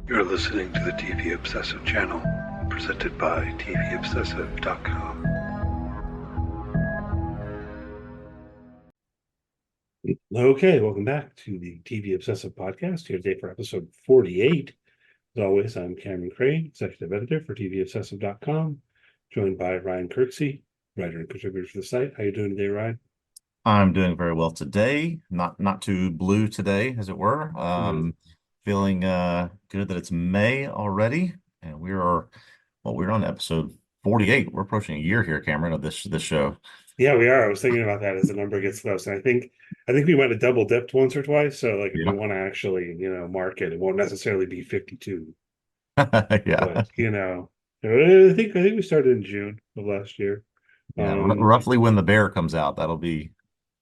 You're listening to the TV Obsessive channel, presented by TVObscast.com. Okay, welcome back to the TV Obsessive podcast. Here today for episode 48. As always, I'm Cameron Crane, executive editor for TVObsessive.com, joined by Ryan Kirksey, writer and contributor for the site. How you doing today, Ryan? I'm doing very well today. Not too blue today, as it were. Feeling good that it's May already, and we're on episode 48. We're approaching a year here, Cameron, of this show. Yeah, we are. I was thinking about that as the number gets close. And I think we might have double dipped once or twice. So like if we Yeah. want to actually, mark it, it won't necessarily be 52. Yeah. But I think we started in June of last year. Yeah. Um, Roughly when the bear comes out, that'll be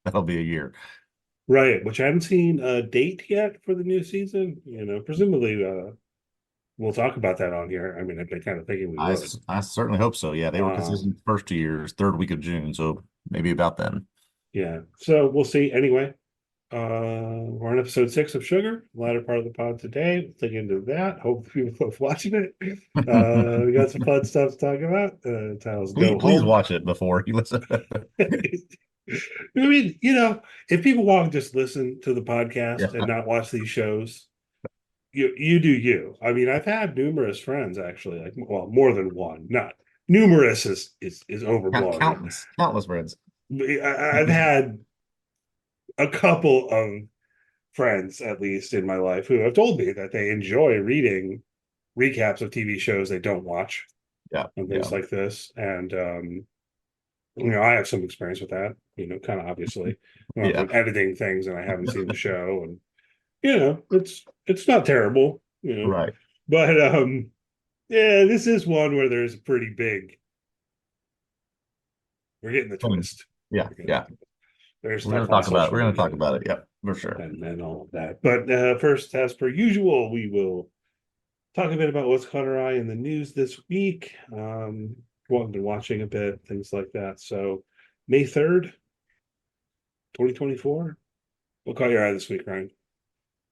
a year. right, which I haven't seen a date yet for the new season. Presumably we'll talk about that on here. I mean, I've been kind of thinking we would. I certainly hope so. Yeah, they were Um, consistent the first 2 years, third week of June, so maybe about then. yeah. So we'll see. Anyway, we're on episode 6 of Sugar, latter part of the pod today. We'll dig into that. Hope people love watching it. We got some fun stuff to talk about. Titles Go Please Home. watch it before you listen. I mean, if people want to just listen to the podcast and Yeah. not watch these shows, you do you. I mean, I've had numerous friends actually, like, well, more than one. Not numerous is overblowing. Countless friends. I've had a couple of friends, at least in my life, who have told me that they enjoy reading recaps of TV shows they don't watch Yeah, and yeah, things like this. And I have some experience with that, kind of obviously. yeah. I'm editing things and I haven't seen the show, and it's not terrible, Right. but yeah, this is one where there's a pretty big. We're getting the Um, twist. Yeah, yeah. There's We're gonna stuff on talk about it. social We're gonna talk media about it. Yep, for sure. and all of that. But first, as per usual, we will talk a bit about what's caught our eye in the news this week. What I've been watching a bit, things like that. So, May 3rd, 2024. What caught your eye this week, Ryan?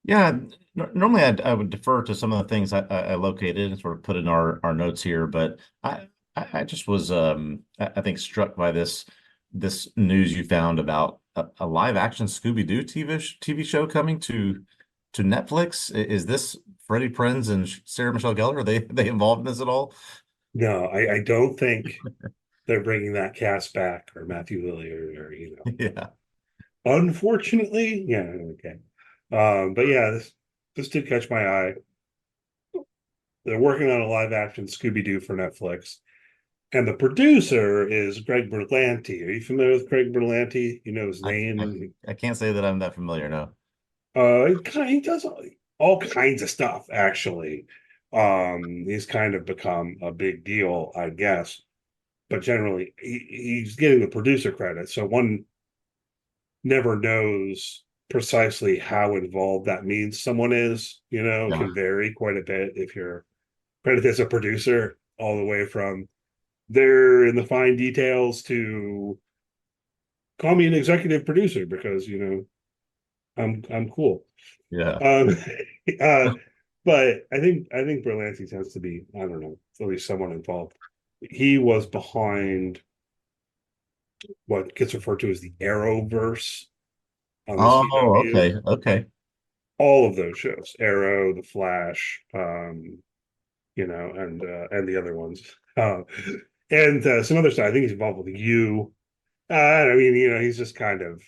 Yeah, normally I would defer to some of the things I located and sort of put in our notes here, but I just was I think struck by this news you found about a live action Scooby-Doo TV show coming to Netflix. Is this Freddie Prinze and Sarah Michelle Gellar? Are they involved in this at all? No, I don't think they're bringing that cast back, or Matthew Lilley, or. Yeah. Unfortunately, yeah, okay. But yeah, this did catch my eye. They're working on a live action Scooby-Doo for Netflix. And the producer is Greg Berlanti. Are you familiar with Greg Berlanti? You know his I, I name. I can't say that I'm that familiar, no. He does all kinds of stuff, actually. He's kind of become a big deal, I guess. But generally, he's getting the producer credit. So one never knows precisely how involved that means someone is. It Yeah. can vary quite a bit if you're credited as a producer, all the way from they're in the fine details to call me an executive producer because I'm cool. Yeah. Um, uh, but I think Berlanti tends to be, I don't know, at least someone involved. He was behind what gets referred to as the Arrowverse on the Oh, CW. okay. Okay. All of those shows, Arrow, The Flash, and the other ones. And some other stuff. I think he's involved with you. I mean, he's just kind of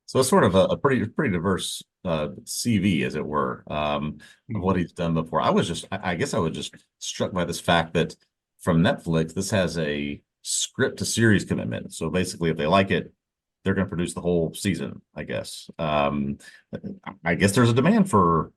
So it's sort of a pretty diverse CV, as it were, of what he's done before. I guess I was just struck by this fact that from Netflix, this has a script to series commitment. So basically, if they like it, they're going to produce the whole season, I guess. I guess there's a demand for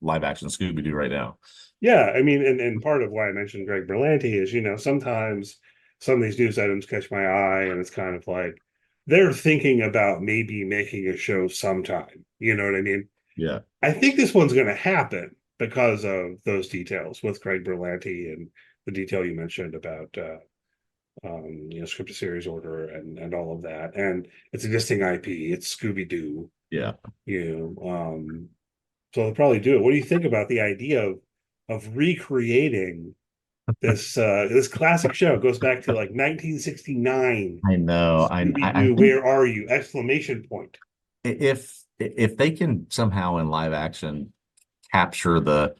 live action Scooby-Doo right now. yeah. I mean, and part of why I mentioned Greg Berlanti is sometimes some of these news items catch my eye, and it's kind of like they're thinking about maybe making a show sometime. You know what I mean? Yeah. I think this one's going to happen because of those details with Greg Berlanti and the detail you mentioned about script to series order and all of that. And it's existing IP. It's Scooby Doo. Yeah. You know, So they'll probably do it. What do you think about the idea of recreating this classic show? It goes back to like 1969. I know. I Scooby-Doo, think where are you? Exclamation point. if they can somehow in live action capture the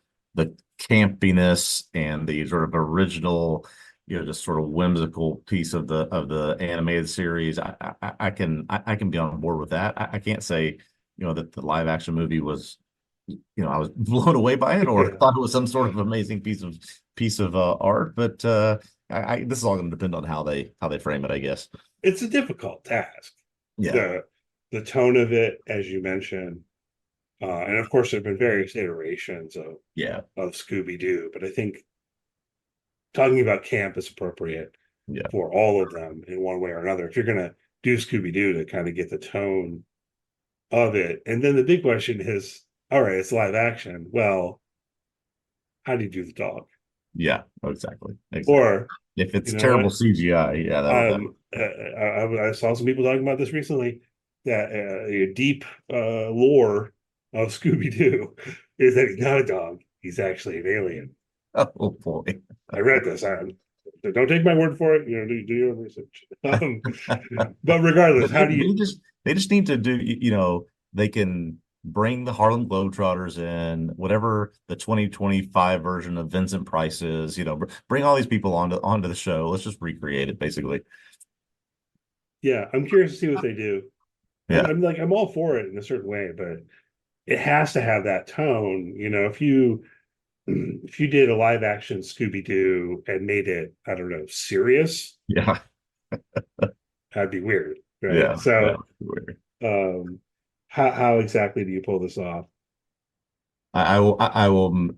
campiness and the sort of original, just sort of whimsical piece of the animated series, I can be on board with that. I can't say, that the live action movie was, I was blown away by it or Yeah. thought it was some sort of amazing piece of art, but this is all going to depend on how they frame it, I guess. It's a difficult task. Yeah, The tone of it, as you mentioned, and of course there have been various iterations yeah, of Scooby-Doo, but I think talking about camp is appropriate yeah, for all of them in one way or another. If you're gonna do Scooby-Doo to kind of get the tone of it, and then the big question is, all right, it's live action. Well, how do you do the dog? yeah. Exactly. Or If you it's know terrible what? CGI, yeah, that would. I saw some people talking about this recently that a deep lore of Scooby Doo is that he's not a dog; he's actually an alien. Oh boy. I read this. Don't take my word for it. Do your own research. But regardless, how do you? They just need to do, they can bring the Harlem Globetrotters in, whatever the 2025 version of Vincent Price is, bring all these people onto the show. Let's just recreate it, basically. Yeah, I'm curious to see what they do. Yeah. I'm all for it in a certain way, but it has to have that tone. If you did a live action Scooby Doo and made it, I don't know, serious, Yeah. that'd be weird, right? Yeah. Yeah. So, um, how exactly do you pull this off? I will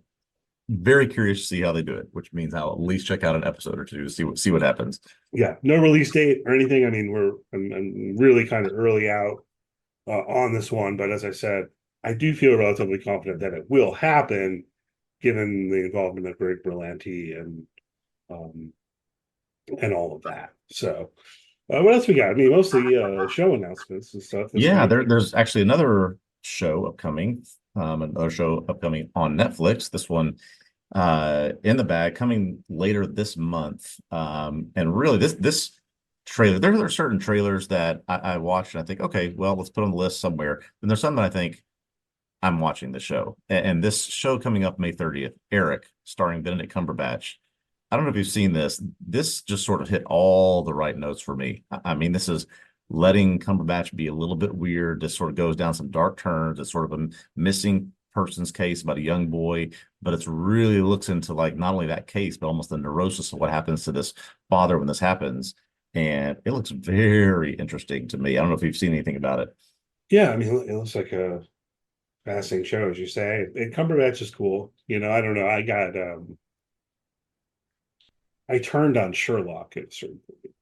very curious to see how they do it, which means I'll at least check out an episode or two to see what happens. Yeah, no release date or anything. I mean, I'm really kind of early out on this one, but as I said, I do feel relatively confident that it will happen, given the involvement of Greg Berlanti um, and all of that. So, what else we got? I mean, mostly show announcements and stuff this Yeah, week. there's actually another show upcoming, another show upcoming on Netflix. This one in the bag coming later this month. And really this trailer, there are certain trailers that I watch and I think, okay, well, let's put on the list somewhere. And there's some that I think I'm watching the show. And this show coming up May 30th, Eric, starring Benedict Cumberbatch. I don't know if you've seen this. This just sort of hit all the right notes for me. I mean, this is letting Cumberbatch be a little bit weird. This sort of goes down some dark turns. It's sort of a missing person's case about a young boy, but it's really looks into like not only that case, but almost the neurosis of what happens to this father when this happens. And it looks very interesting to me. I don't know if you've seen anything about it. Yeah, I mean, it looks like a fascinating show, as you say. And Cumberbatch is cool. I don't know. I turned on Sherlock at a certain point.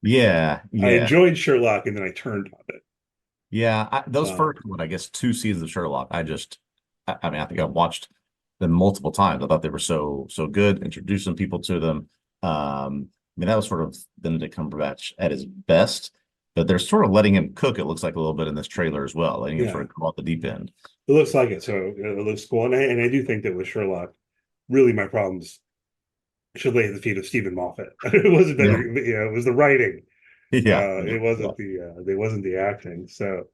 Yeah, I yeah. enjoyed Sherlock, and then I turned on it. Yeah, those Um, first, I guess, two seasons of Sherlock, I mean, I think I've watched them multiple times. I thought they were so good, introducing people to them. I mean, that was sort of Benedict Cumberbatch at his best, but they're sort of letting him cook, it looks like a little bit in this trailer as well, letting him yeah, sort of come off the deep end. it looks like it. So it looks cool, and I do think that with Sherlock, really my problems should lay at the feet of Stephen Moffat. It wasn't Yeah. it was the writing. Yeah. It Yeah. wasn't the acting. So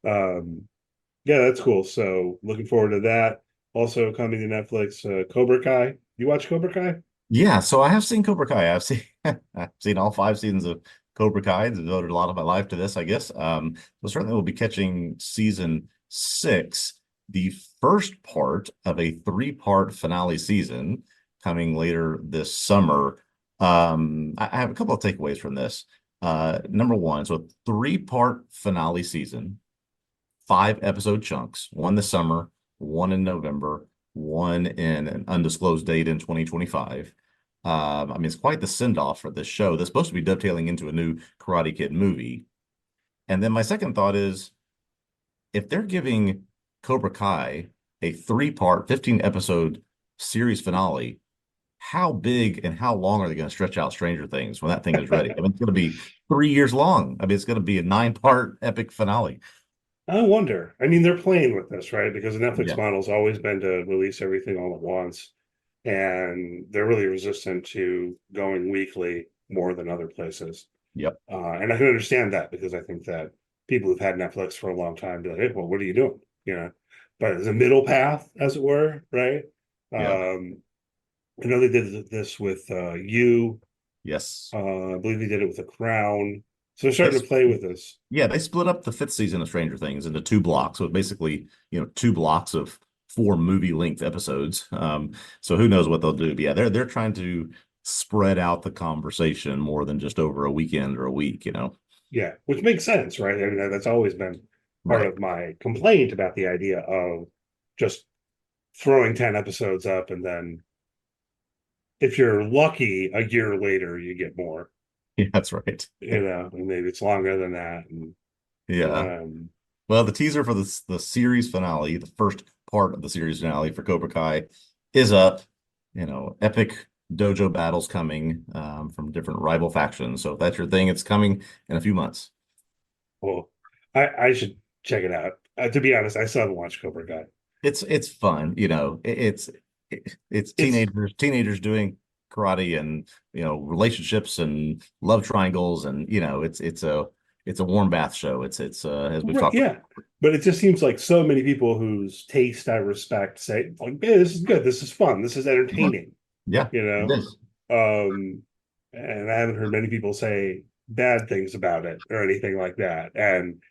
yeah, that's cool. So looking forward to that. Also coming to Netflix, Cobra Kai. You watch Cobra Kai? Yeah, so I have seen Cobra Kai. I've seen all 5 seasons of Cobra Kai. Devoted a lot of my life to this, I guess. So certainly we'll be catching season 6, the first part of a 3-part finale season coming later this summer. I have a couple of takeaways from this. Number one, so a 3-part finale season, 5 episode chunks, one this summer, one in November, one in an undisclosed date in 2025. I mean, it's quite the send off for this show that's supposed to be dovetailing into a new Karate Kid movie. And then my second thought is if they're giving Cobra Kai a 3-part, 15-episode series finale, how big and how long are they going to stretch out Stranger Things when that thing is ready? I mean, it's going to be 3 years long. I mean, it's going to be a 9-part epic finale. I wonder. I mean, they're playing with this, right? Because the Netflix Yeah. model's always been to release everything all at once, and they're really resistant to going weekly more than other places. Yep. And I can understand that because I think that people who've had Netflix for a long time be like, hey, well, what are you doing? You know, but as a middle path, as it were, right? Yeah. I know they did this with You. Yes. I believe they did it with The Crown. So they're They, starting to play with this. yeah, they split up the fifth season of Stranger Things into two blocks. So basically, two blocks of four movie length episodes. So who knows what they'll do? But yeah, they're trying to spread out the conversation more than just over a weekend or a week. Yeah, which makes sense, right? I mean, that's always been part Right. of my complaint about the idea of just throwing 10 episodes up and then if you're lucky, a year later you get more, Yeah, that's right. and maybe it's longer than that. And Yeah. um Well, the teaser for the series finale, the first part of the series finale for Cobra Kai is up. Epic dojo battles coming from different rival factions. So if that's your thing, it's coming in a few months. well, I should check it out. To be honest, I still haven't watched Cobra Kai. It's fun. It's It's teenagers doing karate and relationships and love triangles and it's a warm bath show. It's as we've right, talked about. yeah. But it just seems like so many people whose taste I respect say, like, yeah, this is good, this is fun, this is Mhm. entertaining, Yeah, you it know. is. Um, and I haven't heard many people say bad things about it or anything like that. And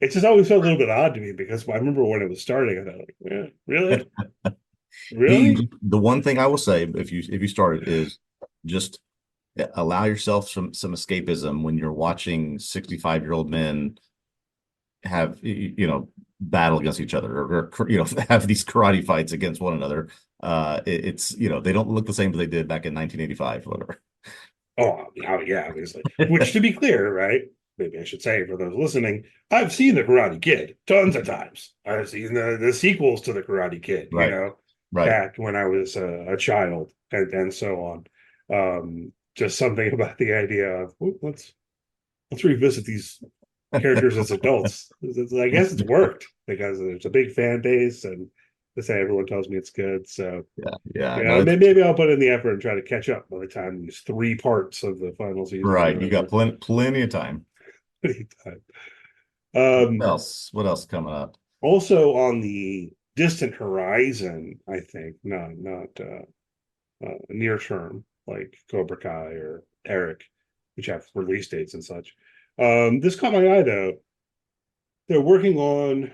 it just always felt a little bit odd to me because I remember when it was starting, I thought, like, yeah, really? Really? The one thing I will say, if you start it, is just allow yourself some escapism when you're watching 65-year-old men have battle against each other or have these karate fights against one another. It's they don't look the same as they did back in 1985 or whatever. Oh, yeah, obviously. Which, to be clear, right? Maybe I should say for those listening, I've seen The Karate Kid tons of times. I've seen the sequels to The Karate Kid, Right, right. back when I was a child and so on. Just something about the idea of let's revisit these characters as adults. I guess it's worked because there's a big fan base and they say everyone tells me it's good. So Yeah, yeah. No, yeah, maybe I'll put in the effort and try to catch up by the time these three parts of the final season right. are You got over. plenty of time. Um, What else coming up? Also on the distant horizon, I think, not near term, like Cobra Kai or Eric, which have release dates and such. This caught my eye though. They're working on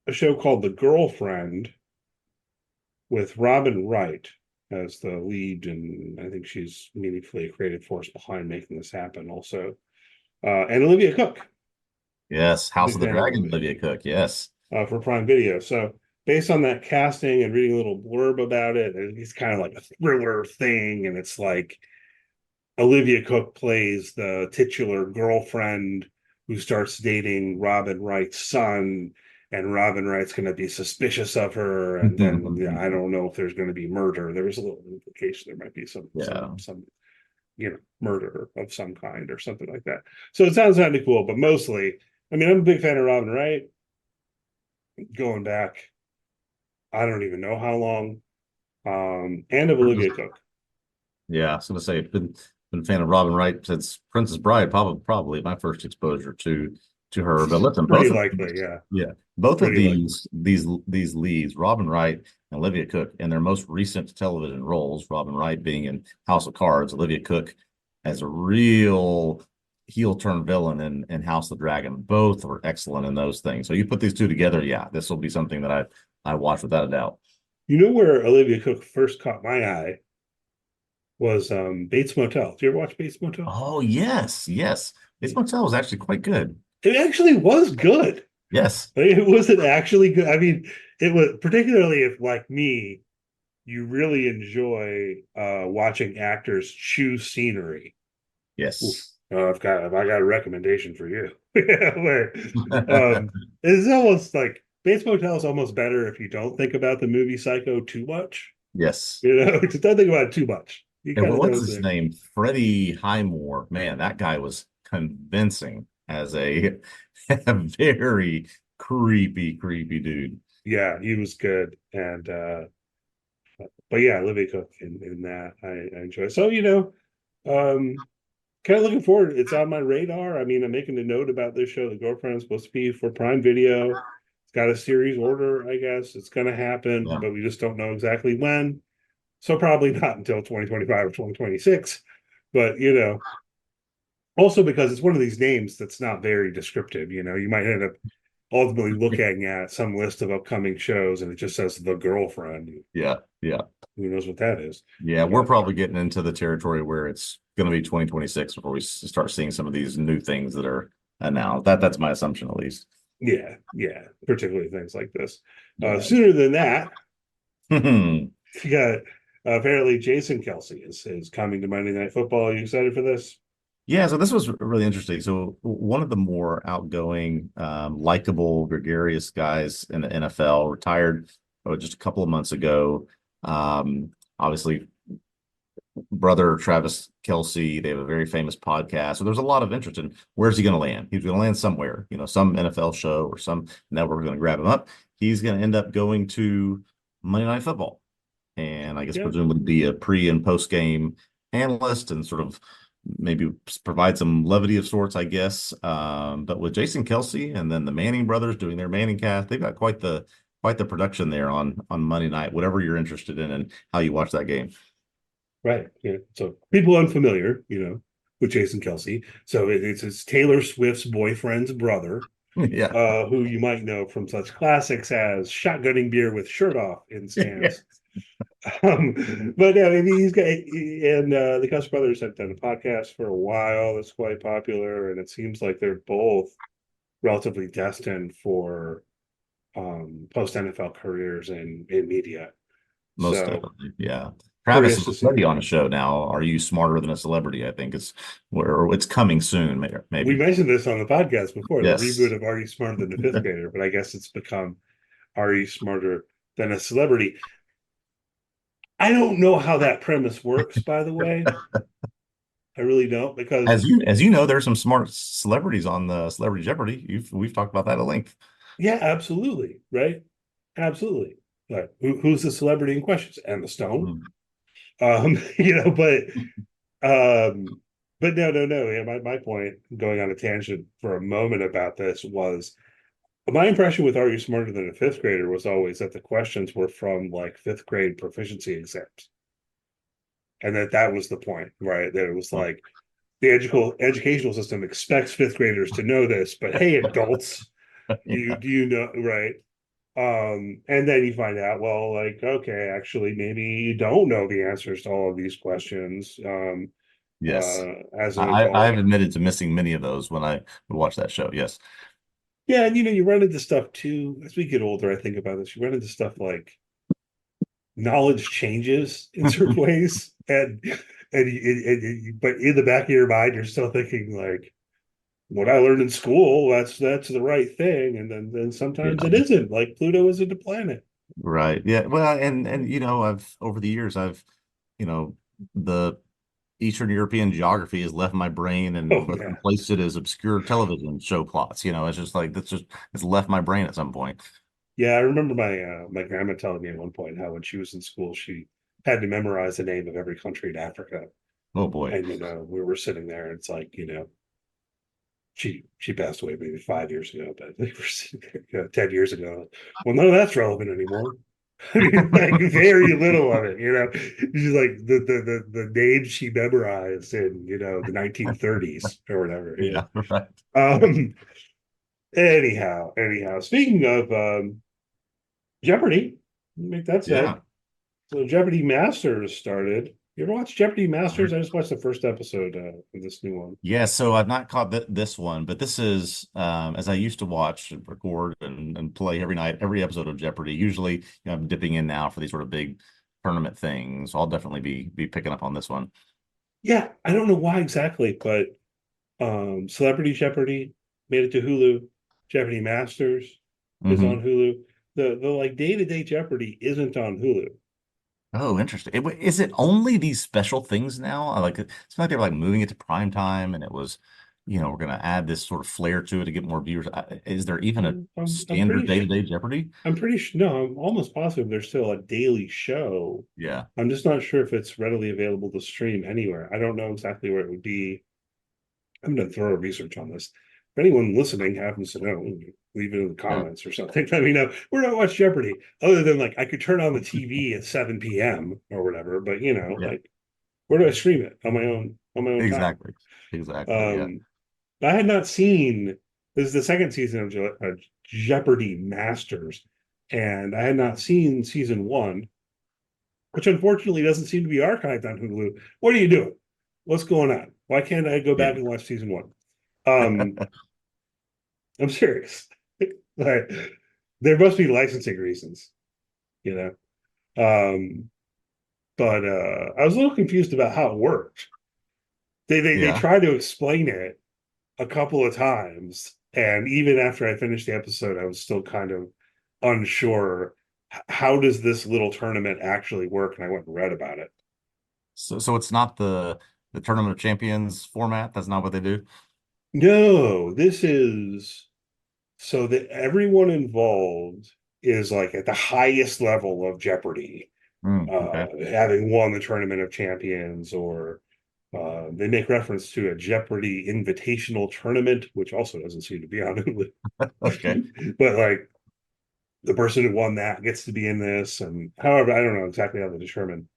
a show called The Girlfriend with Robin Wright as the lead, and I think she's meaningfully a creative force behind making this happen. Also, and Olivia Cooke, Yes, House big of the fan of Dragon, Olivia Olivia Cooke. Yes. for Prime Video. So, based on that casting and reading a little blurb about it, it's kind of like a thriller thing, and it's like Olivia Cooke plays the titular girlfriend who starts dating Robin Wright's son, and Robin Wright's going to be suspicious of her, and then I don't know if there's going to be murder. There is a little implication there might be Yeah. some murder of some kind or something like that. So it sounds kind of cool, but mostly, I mean, I'm a big fan of Robin Wright. Going back, I don't even know how long, and of Olivia Cooke. Yeah, I was gonna say been a fan of Robin Wright since Princess Bride, probably my first exposure to her. But listen, Pretty both of likely, these, yeah, yeah, both of pretty likely. these leads, Robin Wright and Olivia Cooke, in their most recent television roles, Robin Wright being in House of Cards, Olivia Cooke as a real heel turn villain in House of the Dragon. Both were excellent in those things. So you put these two together, yeah, this will be something that I watch without a doubt. You know where Olivia Cooke first caught my eye was Bates Motel. Did you ever watch Bates Motel? Oh yes, yes. This motel was actually quite good. It actually was good. Yes. Like, it wasn't actually good. I mean, it was particularly if, like me, you really enjoy watching actors choose scenery. Oof. Yes. I got a recommendation for you. Where it's almost like Bates Motel is almost better if you don't think about the movie Psycho too much. Yes. Just don't think about it too much. You And kind of know what's it's his there. name? Freddie Highmore. Man, that guy was convincing as a, a very creepy dude. Yeah, he was good. And but yeah, Olivia Cooke in that I enjoy. So, um kind of looking forward. It's on my radar. I mean, I'm making a note about this show. The Girlfriend is supposed to be for Prime Video. It's got a series order, I guess. It's gonna happen, Yeah. but we just don't know exactly when. So probably not until 2025 or 2026. But also because it's one of these names that's not very descriptive. You might end up ultimately looking at some list of upcoming shows and it just says The Girlfriend. Yeah. Yeah. Who knows what that is? Yeah. We're But probably getting into the territory where it's going to be 2026 before we start seeing some of these new things that are announced. That's my assumption, at least. yeah, particularly things like this. Yeah. Sooner than that, you got apparently Jason Kelsey is coming to Monday Night Football. Are you excited for this? Yeah, so this was really interesting. So one of the more outgoing, likable, gregarious guys in the NFL retired just a couple of months ago. Obviously, brother Travis Kelsey, they have a very famous podcast. So there's a lot of interest in where's he going to land? He's going to land somewhere, some NFL show or some network going to grab him up. He's going to end up going to Monday Night Football, and I guess Yeah. presumably be a pre and post game analyst and sort of maybe provide some levity of sorts, I guess. But with Jason Kelsey and then the Manning brothers doing their Manning cast, they've got quite the production there on Monday night, whatever you're interested in and how you watch that game. Right. Yeah. So people unfamiliar, with Jason Kelsey. So it's Taylor Swift's boyfriend's brother, Yeah. who you might know from such classics as shotgunning beer with shirt off in Yeah. stands. But yeah, I mean, and the Cuss brothers have done a podcast for a while that's quite popular, and it seems like they're both relatively destined for post NFL careers in media. Most So definitely. Yeah. Travis curious is to see. already on a show now. Are You Smarter Than a Celebrity? I think it's where it's coming soon, We maybe. mentioned this on the podcast before, the reboot Yes. of Are You Smarter Than a Fifth Grader, but I guess it's become Are You Smarter Than a Celebrity? I don't know how that premise works, by the way. I really don't, because As you know, there's some smart celebrities on the Celebrity Jeopardy. We've talked about that at length. yeah, absolutely, right? Absolutely. But who's the celebrity in question? Emma Stone. Mhm. Um, you know, but um, but no. Yeah, my point, going on a tangent for a moment about this, was my impression with Are You Smarter Than a Fifth Grader was always that the questions were from like fifth grade proficiency exams. And that was the point, right? That it was like the educational system expects fifth graders to know this, but hey, adults, Yeah. do you know, right? And then you find out, well, like, okay, actually, maybe you don't know the answers to all of these questions, Yes. as an I've adult. admitted to missing many of those when I would watch that show. Yes. Yeah, and you run into stuff too. As we get older, I think about this. You run into stuff like knowledge changes in certain ways, but in the back of your mind, you're still thinking like, what I learned in school, that's the right thing, and then sometimes Yeah. it isn't. Like Pluto isn't a planet. Right. Yeah. Well, and I've over the years you know, the Eastern European geography has left my brain Oh and yeah, replaced it as obscure television show plots. It's just like it's left my brain at some point. yeah. I remember my grandma telling me at one point how when she was in school, she had to memorize the name of every country in Africa, Oh boy. and we were sitting there, and it's like she passed away maybe 5 years ago, but they were sitting there, 10 years ago. Well, none of that's relevant anymore. I mean, like very little of it, She's like the names she memorized in the 1930s or whatever. Yeah. Right. Um. Anyhow. Speaking of Jeopardy, make that Yeah. said. So Jeopardy Masters started. You ever watch Jeopardy Masters? I just watched the first episode of this new one. Yeah, so I've not caught this one, but this is as I used to watch and record and play every night, every episode of Jeopardy. Usually, I'm dipping in now for these sort of big tournament things. So I'll definitely be picking up on this one. Yeah, I don't know why exactly, but Celebrity Jeopardy made it to Hulu. Jeopardy Masters is Hmm. on Hulu. The like day-to-day Jeopardy isn't on Hulu. Oh, interesting. Is it only these special things now? It's like they were like moving it to prime time, and it was we're going to add this sort of flair to it to get more viewers. Is there even a I'm standard pretty day-to-day Jeopardy? I'm pretty sure. No, I'm almost positive there's still a daily show. Yeah. I'm just not sure if it's readily available to stream anywhere. I don't know exactly where it would be. I'm going to throw research on this. If anyone listening happens to know, leave it in the comments or something. Let me know. Where do I watch Jeopardy? Other than like I could turn on the TV at 7 p.m. or whatever, but Yeah. like where do I stream it on my own time? Exactly. Yeah. Um, I had not seen this is the second season of Jeopardy Masters, and I had not seen season one, which unfortunately doesn't seem to be archived on Hulu. What are you doing? What's going on? Why can't I go back and watch season one? I'm serious. Like, there must be licensing reasons, you know. But I was a little confused about how it worked. They Yeah. tried to explain it a couple of times, and even after I finished the episode, I was still kind of unsure. How does this little tournament actually work? And I went and read about it. So it's not the Tournament of Champions format. That's not what they do. No, this is so that everyone involved is like at the highest level of Jeopardy, Okay. having won the Tournament of Champions, or they make reference to a Jeopardy invitational tournament, which also doesn't seem to be on Hulu. Okay. But like the person who won that gets to be in this, and however, I don't know exactly how they determine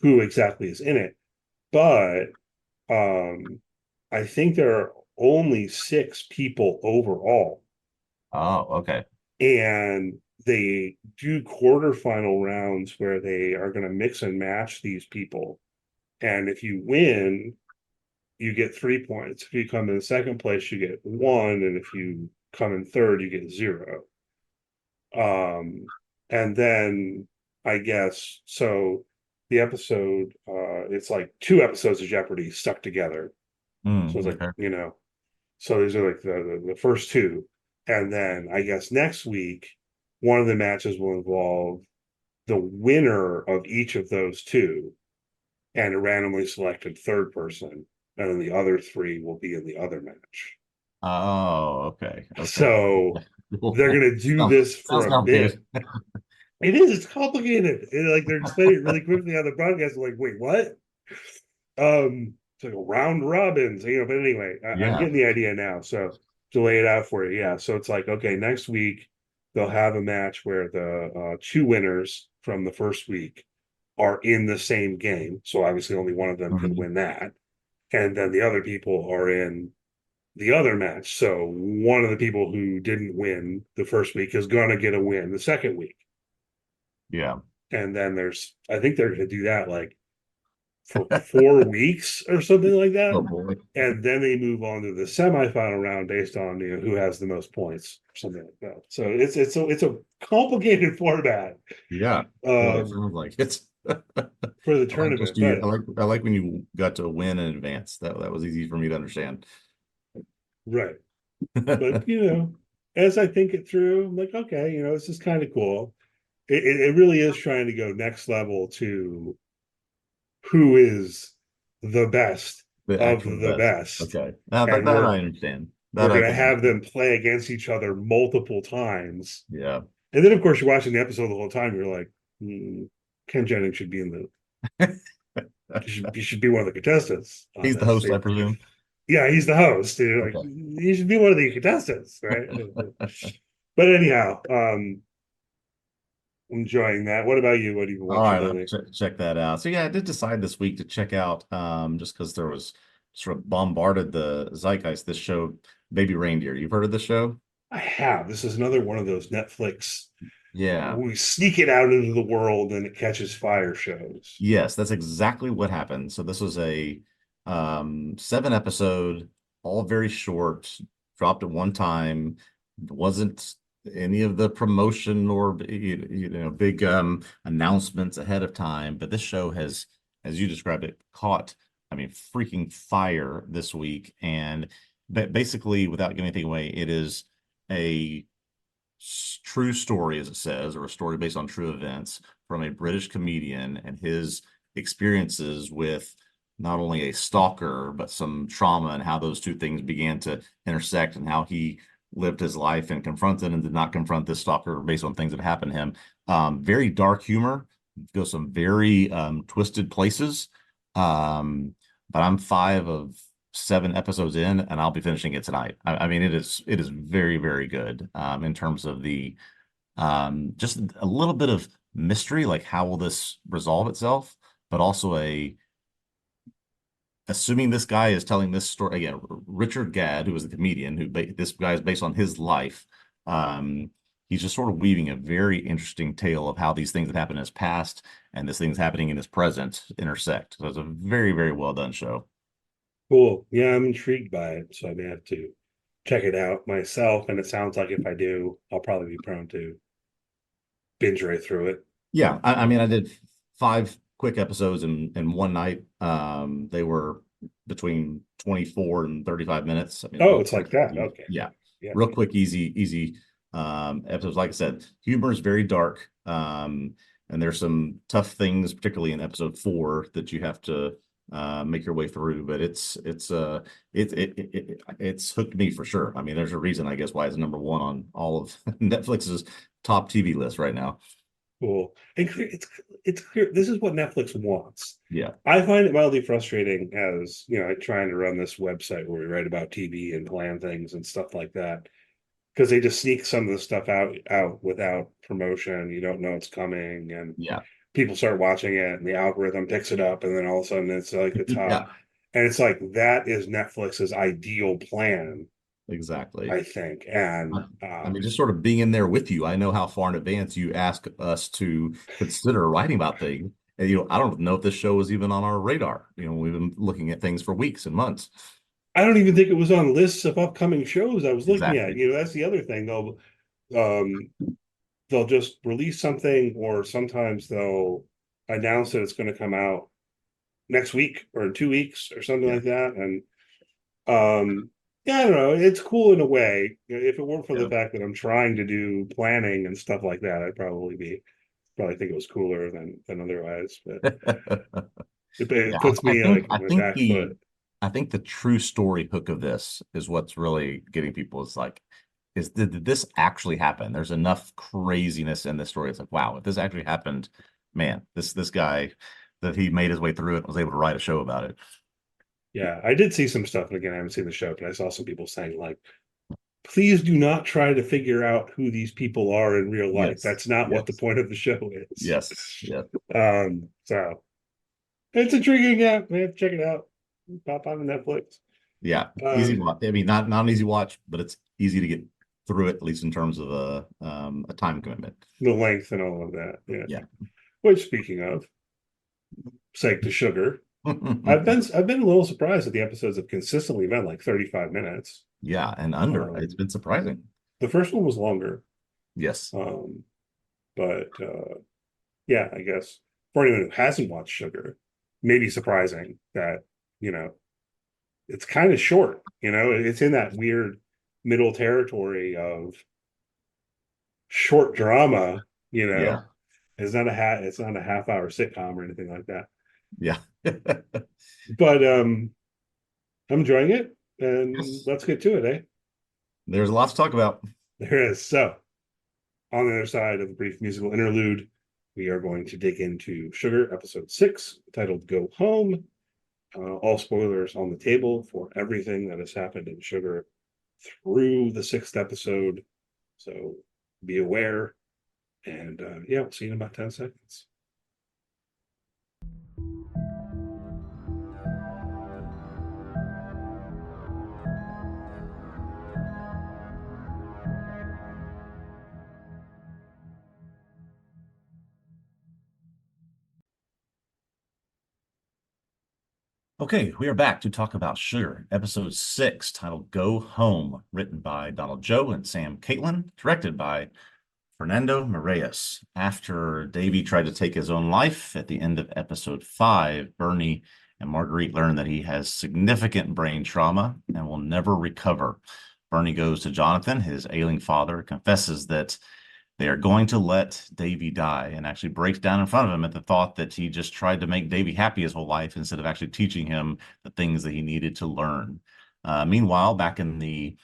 who exactly is in it, but I think there are only 6 people overall, Oh, okay. and they do quarterfinal rounds where they are going to mix and match these people, and if you win, you get 3 points. If you come in second place, you get 1, and if you come in third, you get 0. And then I guess so. The episode, it's like 2 episodes of Jeopardy stuck together. So it's like Okay. so these are like the first two, and then I guess next week one of the matches will involve the winner of each of those two and a randomly selected third person, and then the other 3 will be in the other match. Oh, okay. So they're gonna do this for Sounds a bit. complicated. It is. It's complicated. Like they're explaining it really quickly on the broadcast. I'm like, wait, what? It's like a round robins, But anyway, I'm Yeah. getting the idea now. So to lay it out for you, yeah. So it's like, okay, next week they'll have a match where the 2 winners from the first week are in the same game. So obviously, only one of them can Mhm. win that, and then the other people are in the other match. So one of the people who didn't win the first week is gonna get a win the second week. Yeah. And then I think they're going to do that like for 4 weeks or something like that. Oh boy. And then they move on to the semifinal round based on who has the most points or something like that. So it's a complicated format Yeah. Well, it um, sounds like it's for the I like just tournament, you. but I like when you got to win in advance. That was easy for me to understand. right. But as I think it through, I'm like, okay, this is kind of cool. It really is trying to go next level to who is the best The of actual the best. best, Okay. Now and that we're I understand. we're That I gonna can have understand. them play against each other multiple times. Yeah. And then of course you're watching the episode the whole time, you're like, Ken Jennings should be in the you should be one of the contestants on He's the this. host, I presume. Yeah, he's the host. You're like, Okay. he should be one of the contestants, right? But anyhow, enjoying that. What about you? What have you been All watching right, I'll lately? check that out. So yeah, I did decide this week to check out just because there was sort of bombarded the zeitgeist this show, Baby Reindeer. You've heard of this show? I have. This is another one of those Netflix Yeah. we sneak it out into the world and it catches fire shows. Yes, that's exactly what happened. So this was a 7 episode, all very short, dropped at one time. Wasn't any of the promotion or big announcements ahead of time. But this show has, as you described it, caught, I mean, freaking fire this week. And basically, without giving anything away, it is a true story, as it says, or a story based on true events from a British comedian and his experiences with not only a stalker, but some trauma and how those two things began to intersect and how he lived his life and confronted and did not confront this stalker based on things that happened to him. Very dark humor, goes some very twisted places. But I'm 5 of 7 episodes in, and I'll be finishing it tonight. I mean, it is very, very good in terms of the just a little bit of mystery, like how will this resolve itself, but also assuming this guy is telling this story again, Richard Gadd, who was a comedian, this guy is based on his life. He's just sort of weaving a very interesting tale of how these things that happened in his past and this thing's happening in his present intersect. So it's a very, very well done show. Cool. Yeah, I'm intrigued by it, so I may have to check it out myself. And it sounds like if I do, I'll probably be prone to binge right through it. Yeah, I mean, I did 5 quick episodes in one night. They were between 24 and 35 minutes. I mean, Oh, it's like that. Okay. Yeah, Yeah. real quick, easy episodes. Like I said, humor is very dark. And there's some tough things, particularly in episode 4, that you have to make your way through. But it's hooked me for sure. I mean, there's a reason, I guess, why it's number 1 on all of Netflix's top TV list right now. Cool. And it's clear this is what Netflix wants. Yeah. I find it mildly frustrating as, trying to run this website where we write about TV and plan things and stuff like that. Because they just sneak some of the stuff out without promotion. You don't know it's coming, and Yeah. people start watching it, and the algorithm picks it up, and then all of a sudden it's like the top. Yeah. And it's like that is Netflix's ideal plan, Exactly. I think. And I mean, just sort of being in there with you. I know how far in advance you ask us to consider writing about things. And, I don't know if this show was even on our radar. We've been looking at things for weeks and months. I don't even think it was on lists of upcoming shows I was looking at. Exactly. That's the other thing. They'll just release something, or sometimes they'll announce that it's going to come out next week or in 2 weeks or something like that. And yeah, I don't know. It's cool in a way. If it weren't for the fact that I'm trying to do planning and stuff like that, I'd probably think it was cooler than otherwise. But it puts me like on my back foot. I think the true story hook of this is what's really getting people did this actually happen? There's enough craziness in this story. It's like, wow, if this actually happened, man, this guy that he made his way through it and was able to write a show about it. Yeah, I did see some stuff, and again, I haven't seen the show, but I saw some people saying like, please do not try to figure out who these people are in real life. Yes. That's not what the point of the show is. Yes. Yeah. So it's intriguing. Yeah, we have to check it out. Pop on Netflix. Yeah, easy watch. I mean, not an easy watch, but it's easy to get through it, at least in terms of a time commitment. The length and all of that. Yeah. Yeah. Which, speaking of, sake to sugar, I've been a little surprised that the episodes have consistently been like 35 minutes. Yeah, and under. It's been surprising. The first one was longer. Yes. But yeah, I guess for anyone who hasn't watched Sugar, maybe surprising that it's kind of short. It's in that weird middle territory of short drama. Yeah. It's not a half-hour sitcom or anything like that. Yeah. But I'm enjoying it, and let's get to it, eh? There's a lot to talk about. There is. So, on the other side of the brief musical interlude, we are going to dig into Sugar, episode 6, titled Go Home. All spoilers on the table for everything that has happened in Sugar through the 6th episode. So, be aware. And yeah, we'll see you in about 10 seconds. Okay, we are back to talk about Sugar, episode 6, titled Go Home, written by Donald Joe and Sam Caitlin, directed by Fernando Moraes. After Davey tried to take his own life at the end of episode 5, Bernie and Marguerite learn that he has significant brain trauma and will never recover. Bernie goes to Jonathan, his ailing father, confesses that They are going to let Davy die, and actually breaks down in front of him at the thought that he just tried to make Davy happy his whole life instead of actually teaching him the things that he needed to learn. Meanwhile, back in the